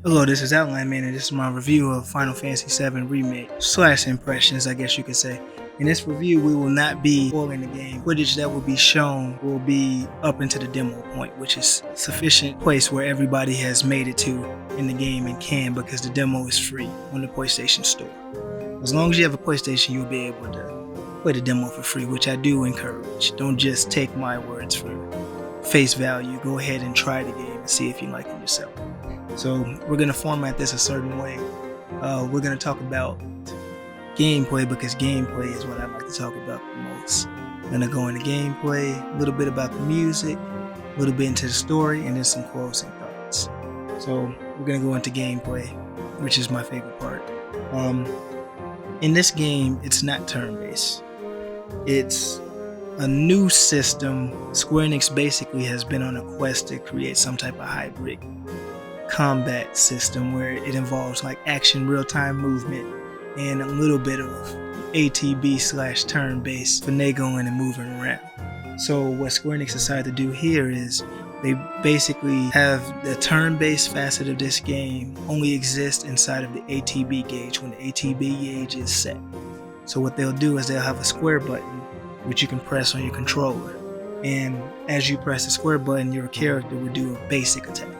Hello, this is Outline Man, and this is my review of Final Fantasy VII Remake / impressions, I guess you could say. In this review, we will not be spoiling the game. Footage that will be shown will be up into the demo point, which is sufficient place where everybody has made it to in the game and can, because the demo is free on the PlayStation Store. As long as you have a PlayStation, you'll be able to play the demo for free, which I do encourage. Don't just take my words for face value. Go ahead and try the game and see if you like it yourself. So we're going to format this a certain way. We're going to talk about gameplay, because gameplay is what I like to talk about the most. I'm going to go into gameplay, a little bit about the music, a little bit into the story, and then some closing thoughts. So we're going to go into gameplay, which is my favorite part. In this game, it's not turn-based. It's a new system. Square Enix basically has been on a quest to create some type of hybrid combat system where it involves like action, real-time movement, and a little bit of ATB / turn-based finagling and moving around. So what Square Enix decided to do here is they basically have the turn-based facet of this game only exist inside of the ATB gauge when the ATB gauge is set. So what they'll do is they'll have a square button which you can press on your controller, and as you press the square button, your character will do a basic attack.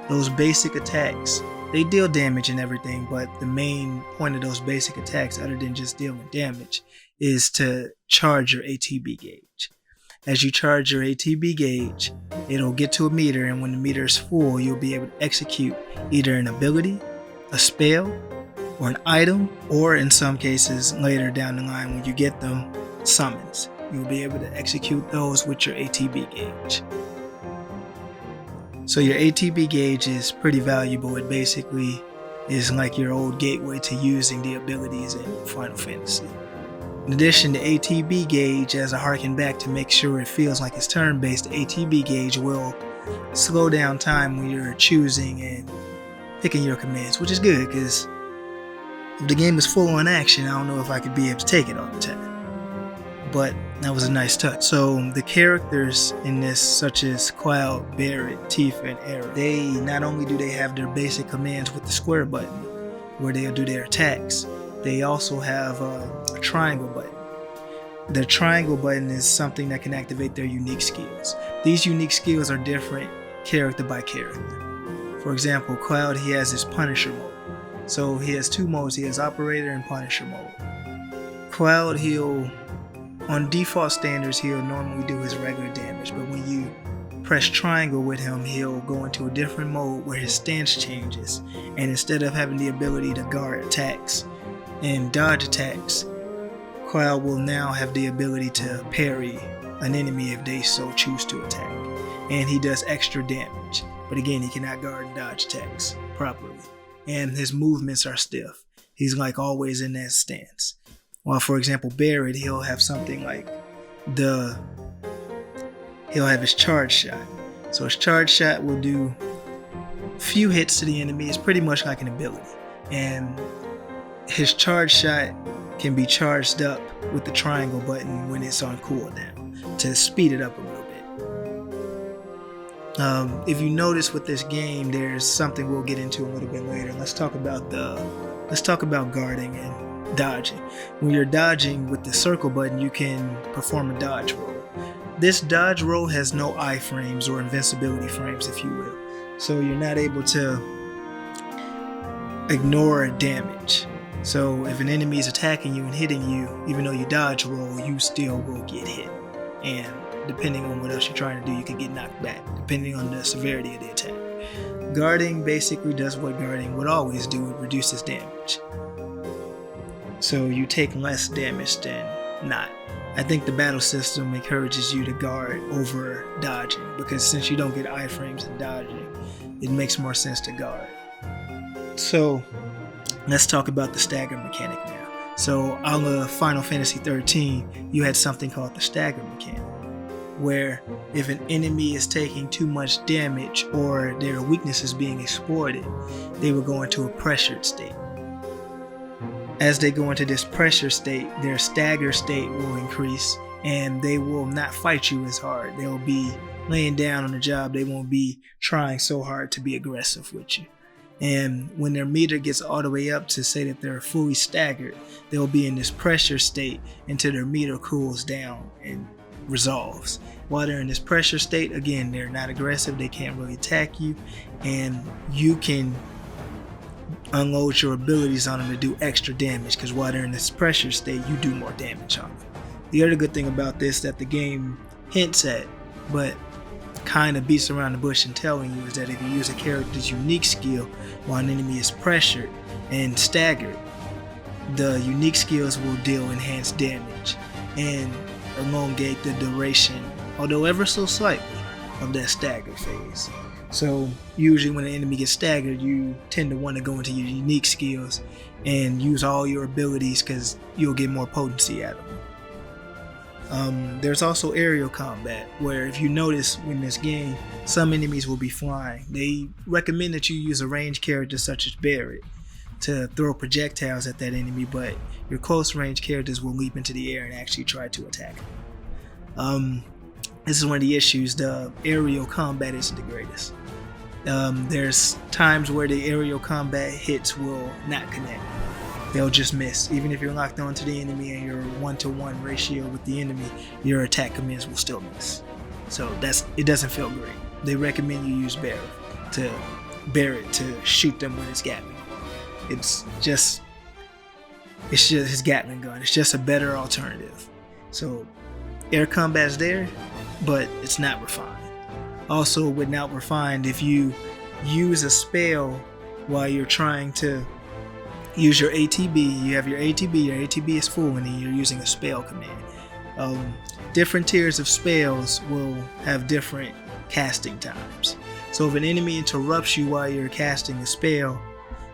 Those basic attacks, they deal damage and everything, but the main point of those basic attacks, other than just dealing damage, is to charge your ATB gauge. As you charge your ATB gauge, it'll get to a meter, and when the meter is full, you'll be able to execute either an ability, a spell, or an item, or in some cases later down the line when you get them, summons. You'll be able to execute those with your ATB gauge. So your ATB gauge is pretty valuable. It basically is like your old gateway to using the abilities in Final Fantasy. In addition, the ATB gauge, as I harken back to make sure it feels like it's turn-based, the ATB gauge will slow down time when you're choosing and picking your commands, which is good, because if the game is full on action, I don't know if I could be able to take it all the time. But that was a nice touch. So the characters in this, such as Cloud, Barret, Tifa, and Aerith, they not only do they have their basic commands with the square button, where they'll do their attacks, they also have a triangle button. The triangle button is something that can activate their unique skills. These unique skills are different character by character. For example, Cloud, he has his Punisher mode. So he has two modes. He has Operator and Punisher mode. Cloud, on default standards, he'll normally do his regular damage, but when you press triangle with him, he'll go into a different mode where his stance changes, and instead of having the ability to guard attacks and dodge attacks, Cloud will now have the ability to parry an enemy if they so choose to attack, and he does extra damage, but again, he cannot guard and dodge attacks properly, and his movements are stiff. He's like always in that stance. While, for example, Barret, he'll have something like he'll have his charge shot. So his charge shot will do a few hits to the enemy. It's pretty much like an ability. And his charge shot can be charged up with the triangle button when it's on cooldown to speed it up a little bit. If you notice with this game, there's something we'll get into a little bit later. Let's talk about guarding and dodging. When you're dodging with the circle button, you can perform a dodge roll. This dodge roll has no iframes or invincibility frames, if you will. So you're not able to ignore damage. So if an enemy is attacking you and hitting you, even though you dodge roll, you still will get hit. And depending on what else you're trying to do, you can get knocked back, depending on the severity of the attack. Guarding basically does what guarding would always do. It reduces damage. So you take less damage than not. I think the battle system encourages you to guard over dodging, because since you don't get iframes in dodging, it makes more sense to guard. So let's talk about the stagger mechanic now. So a la Final Fantasy XIII, you had something called the stagger mechanic, where if an enemy is taking too much damage or their weakness is being exploited, they will go into a pressured state. As they go into this pressure state, their stagger state will increase, and they will not fight you as hard. They'll be laying down on the job. They won't be trying so hard to be aggressive with you. And when their meter gets all the way up to say that they're fully staggered, they'll be in this pressure state until their meter cools down and resolves. While they're in this pressure state, again, they're not aggressive, they can't really attack you, and you can unload your abilities on them to do extra damage, because while they're in this pressure state, you do more damage on them. The other good thing about this that the game hints at, but kind of beats around the bush in telling you, is that if you use a character's unique skill while an enemy is pressured and staggered, the unique skills will deal enhanced damage and elongate the duration, although ever so slightly, of that stagger phase. So usually when an enemy gets staggered, you tend to want to go into your unique skills and use all your abilities because you'll get more potency out of them. There's also aerial combat, where if you notice in this game, some enemies will be flying. They recommend that you use a ranged character such as Barret to throw projectiles at that enemy, but your close range characters will leap into the air and actually try to attack them. This is one of the issues. The aerial combat isn't the greatest. There's times where the aerial combat hits will not connect. They'll just miss. Even if you're locked onto the enemy and you're 1-to-1 ratio with the enemy, your attack commands will still miss. So it doesn't feel great. They recommend you use Barret to shoot them with his Gatling. It's just his Gatling gun. It's just a better alternative. So air combat's there, but it's not refined. Also, without refined, if you use a spell while you're trying to use your ATB, your ATB is full, and then you're using a spell command. Different tiers of spells will have different casting times. So if an enemy interrupts you while you're casting a spell,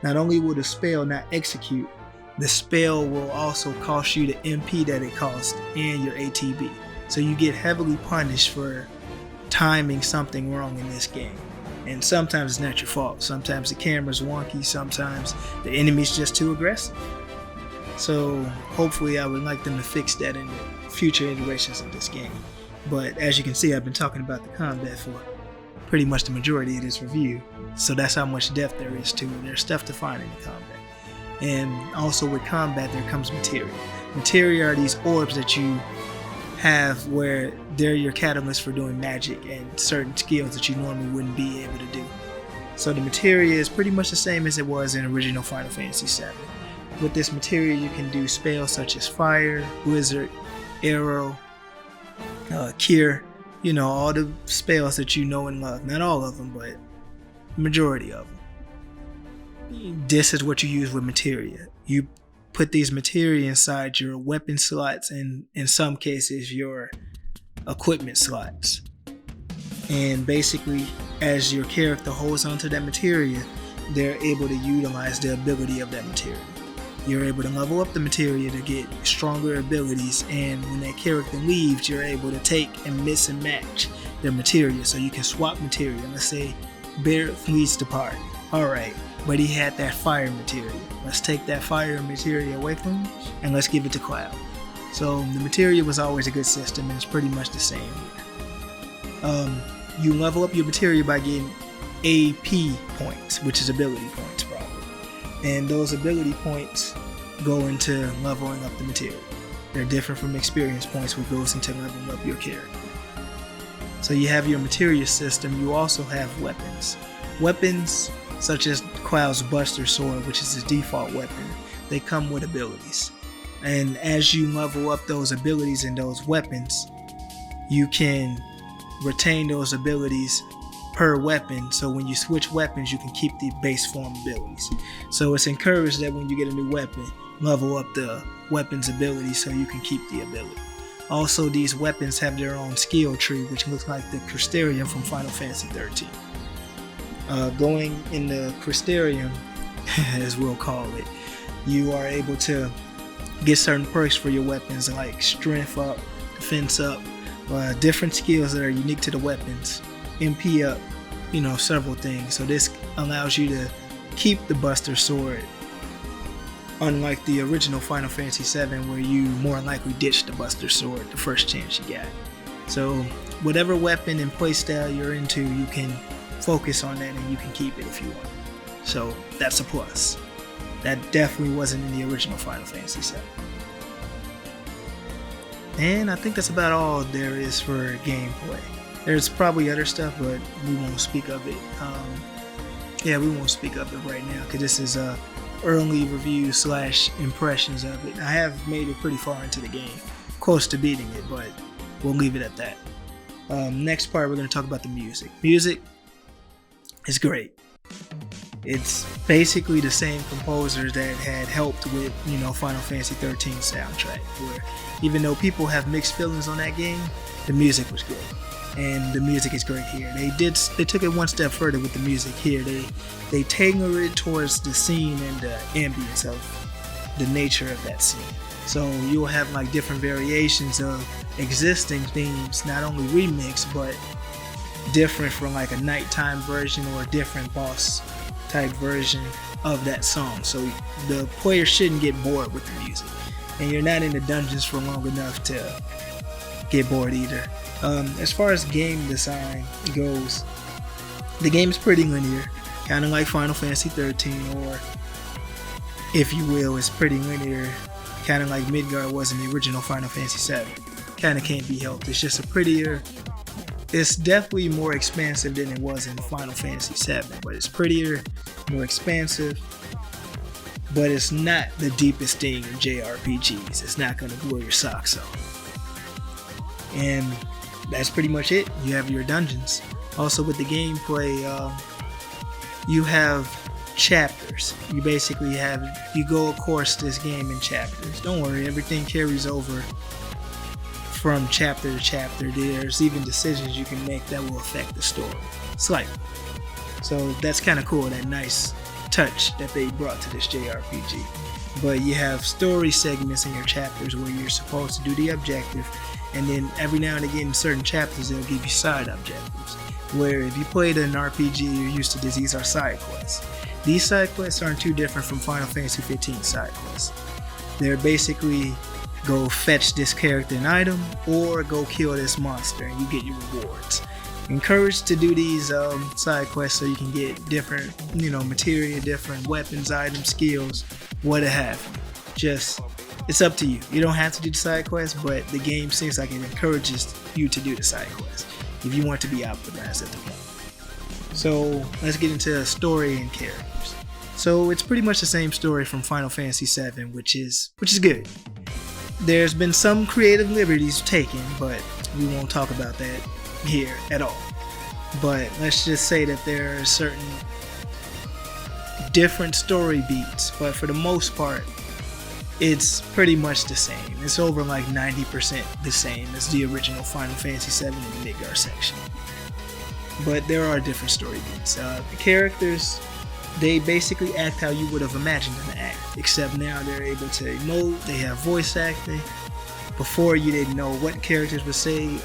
not only will the spell not execute, the spell will also cost you the MP that it costs and your ATB. So you get heavily punished for timing something wrong in this game. And sometimes it's not your fault. Sometimes the camera's wonky, sometimes the enemy's just too aggressive. So hopefully I would like them to fix that in the future iterations of this game. But as you can see, I've been talking about the combat for pretty much the majority of this review. So that's how much depth there is to it. There's stuff to find in the combat. And also with combat, there comes materia. Materia are these orbs that you have where they're your catalyst for doing magic and certain skills that you normally wouldn't be able to do. So the materia is pretty much the same as it was in original Final Fantasy VII. With this materia, you can do spells such as fire, blizzard, arrow, cure, all the spells that you know and love. Not all of them, but the majority of them. This is what you use with materia. You put these materia inside your weapon slots and in some cases your equipment slots. And basically, as your character holds onto that materia, they're able to utilize the ability of that materia. You're able to level up the materia to get stronger abilities, and when that character leaves, you're able to take and mix and match their materia, so you can swap materia. Let's say Barret flees the party. Alright, but he had that fire materia. Let's take that fire materia away from him and let's give it to Cloud. So the materia was always a good system, and it's pretty much the same here. You level up your materia by getting AP points, which is ability points probably. And those ability points go into leveling up the materia. They're different from experience points, which goes into leveling up your character. So you have your materia system. You also have weapons. Weapons such as Cloud's Buster Sword, which is his default weapon, they come with abilities. And as you level up those abilities and those weapons, you can retain those abilities per weapon, so when you switch weapons, you can keep the base form abilities. So it's encouraged that when you get a new weapon, level up the weapon's ability so you can keep the ability. Also, these weapons have their own skill tree, which looks like the Crystarium from Final Fantasy XIII. Going in the Crystarium, as we'll call it, you are able to get certain perks for your weapons like strength up, defense up, different skills that are unique to the weapons, MP up, several things. So this allows you to keep the Buster Sword, unlike the original Final Fantasy VII, where you more likely ditch the Buster Sword the first chance you got. So whatever weapon and playstyle you're into, you can focus on that and you can keep it if you want. So that's a plus. That definitely wasn't in the original Final Fantasy VII. And I think that's about all there is for gameplay. There's probably other stuff, but we won't speak of it. We won't speak of it right now because this is a early review / impressions of it. I have made it pretty far into the game, close to beating it, but we'll leave it at that. Next part, we're going to talk about the music. Music is great. It's basically the same composers that had helped with, Final Fantasy 13 soundtrack, where even though people have mixed feelings on that game, the music was good. And the music is great here. They took it one step further with the music here. They tailor it towards the scene and the ambience of the nature of that scene. So you'll have like different variations of existing themes, not only remixed, but different from like a nighttime version or a different boss type version of that song. So the player shouldn't get bored with the music. And you're not in the dungeons for long enough to get bored either. As far as game design goes, the game is pretty linear, kind of like Final Fantasy 13, or if you will, it's pretty linear, kind of like Midgard was in the original Final Fantasy VII. Kind of can't be helped. It's just it's definitely more expansive than it was in Final Fantasy VII, but it's prettier, more expansive, but it's not the deepest thing in JRPGs. It's not going to blow your socks off. And that's pretty much it. You have your dungeons. Also with the gameplay, you have chapters. You basically you go across this game in chapters. Don't worry, everything carries over from chapter to chapter. There's even decisions you can make that will affect the story slightly. So that's kind of cool, that nice touch that they brought to this JRPG. But you have story segments in your chapters where you're supposed to do the objective, and then every now and again in certain chapters they'll give you side objectives, where if you played an RPG you're used to this, these are side quests. These side quests aren't too different from Final Fantasy 15 side quests. They're basically go fetch this character an item or go kill this monster and you get your rewards. Encouraged to do these side quests so you can get different material, different weapons, items, skills, what have you. Just, it's up to you. You don't have to do the side quests, but the game seems like it encourages you to do the side quests if you want to be optimized at the point. So let's get into story and characters. So it's pretty much the same story from Final Fantasy VII, which is good. There's been some creative liberties taken, but we won't talk about that here at all. But let's just say that there are certain different story beats, but for the most part it's pretty much the same. It's over like 90% the same as the original Final Fantasy VII in the Midgard section. But there are different story beats. The characters, they basically act how you would have imagined them to act, except now they're able to emote, they have voice acting. Before, you didn't know what characters would say.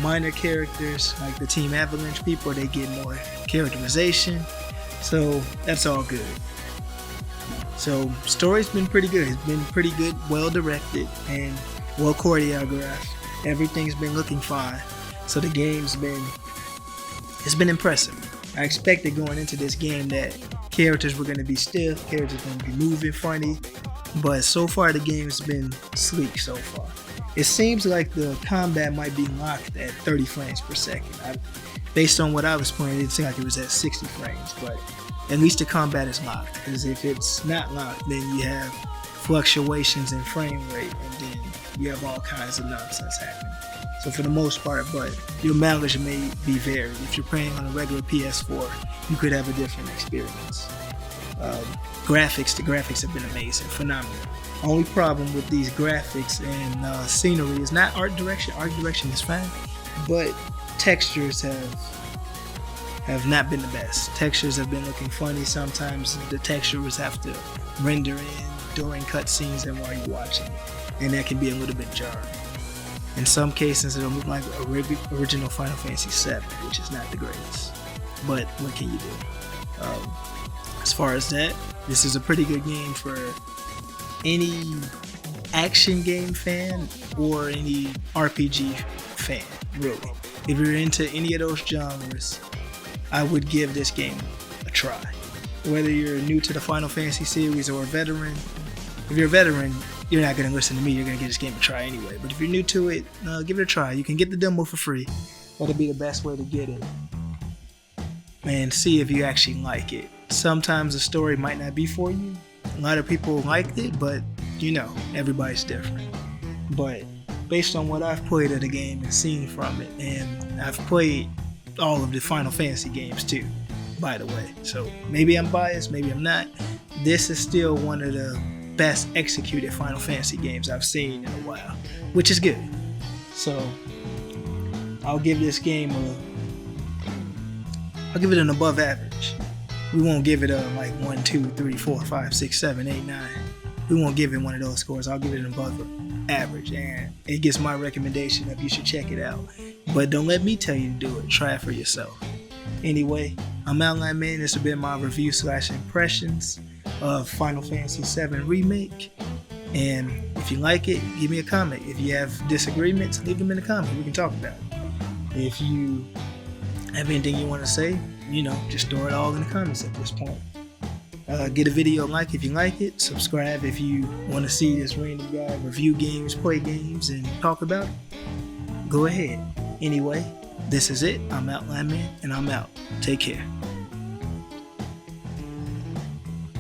Minor characters, like the Team Avalanche people, they get more characterization. So that's all good. So story's been pretty good. It's been pretty good, well directed, and well choreographed. Everything's been looking fine. So the game's it's been impressive. I expected going into this game that characters were going to be stiff, characters were going to be moving funny, but so far the game's been sleek so far. It seems like the combat might be locked at 30 frames per second. Based on what I was playing, it seemed like it was at 60 frames, but at least the combat is locked, because if it's not locked, then you have fluctuations in frame rate, and then you have all kinds of nonsense happening. So for the most part, but your mileage may be varied. If you're playing on a regular PS4, you could have a different experience. The graphics have been amazing, phenomenal. Only problem with these graphics and scenery is not art direction. Art direction is fine, but textures have not been the best. Textures have been looking funny. Sometimes the textures have to render in during cutscenes and while you're watching, and that can be a little bit jarring. In some cases, it'll look like original Final Fantasy VII, which is not the greatest. But what can you do? As far as that, this is a pretty good game for any action game fan or any RPG fan, really. If you're into any of those genres, I would give this game a try. whether you're new to the Final Fantasy series or a veteran. If you're a veteran, you're not going to listen to me, you're going to give this game a try anyway. But if you're new to it, give it a try. You can get the demo for free. That'll be the best way to get it. And see if you actually like it. Sometimes the story might not be for you. A lot of people liked it, but everybody's different. But based on what I've played of the game and seen from it, and I've played all of the Final Fantasy games too, by the way. So maybe I'm biased, maybe I'm not. This is still one of the best executed Final Fantasy games I've seen in a while, which is good. So I'll give this game I'll give it an above average. We won't give it a like 1, 2, 3, 4, 5, 6, 7, 8, 9. We won't give it one of those scores. I'll give it an above average, and it gets my recommendation of you should check it out. But don't let me tell you to do it. Try it for yourself. Anyway, I'm Outline Man. This has been my review / impressions of Final Fantasy VII Remake. And if you like it, give me a comment. If you have disagreements, leave them in the comments. We can talk about it. If you have anything you want to say, just throw it all in the comments at this point. Get a video like if you like it. Subscribe if you want to see this random guy review games, play games, and talk about it. Go ahead. Anyway, this is it. I'm Outline Man, and I'm out. Take care.